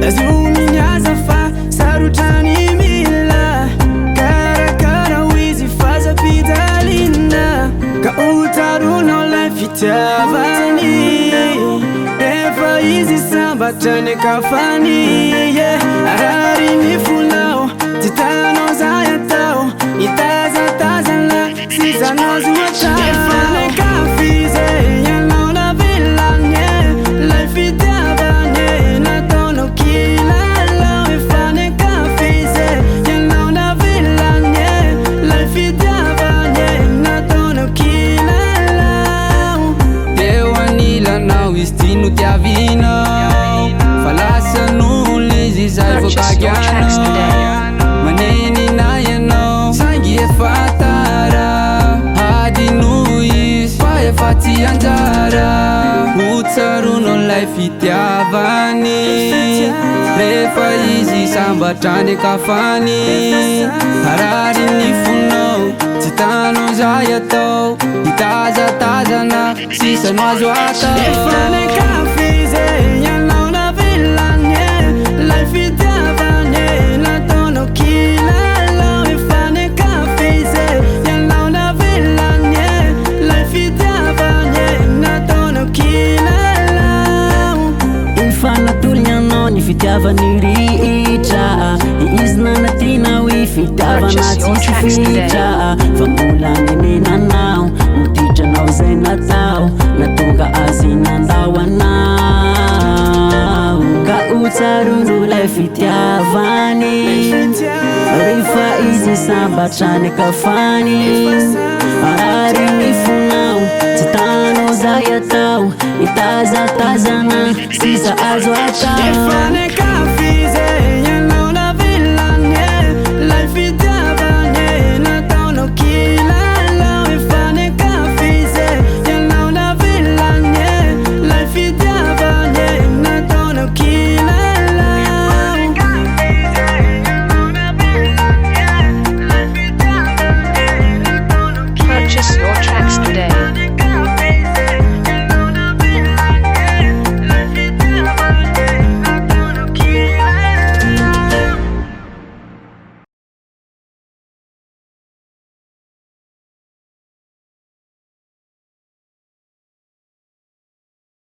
laziuminyaza fa sarutrany mila karakara wizy fazapidalina ka utaruno la fitiavani efa izy sambatrany kafany arari mifulao titano zayatao itazatazala sizanazuata efane kafize yanaona vilanye la fitiavani natono kilalo efane kafize yanaona vilanye la fitiavani natono kilalo dewanila nao istinu tiavinao falasanu lizi zai vokagiano maneni na yanao sangi e fatara hadi nuis pae fati anjara utsaruno lai fitiavani refa izi sambatrany kafany harari nifunao titano zayatao itazatazana sisano azo atao efane kafize yanaona vilanye lai fitiavani natono kilalo efane kafize yanaona vilanye lai fitiavani natono kilalo infana tulnyano ni fitiavani riitra iznana tinawi fitiavana tisifitra famulani ninanao mutitra nao zay natao natonga azinandawanao ka utsaruno lai fitiavani refa izy sambatrany kafany arari mifunao titano zayatao itazatazana sisa azo atao efane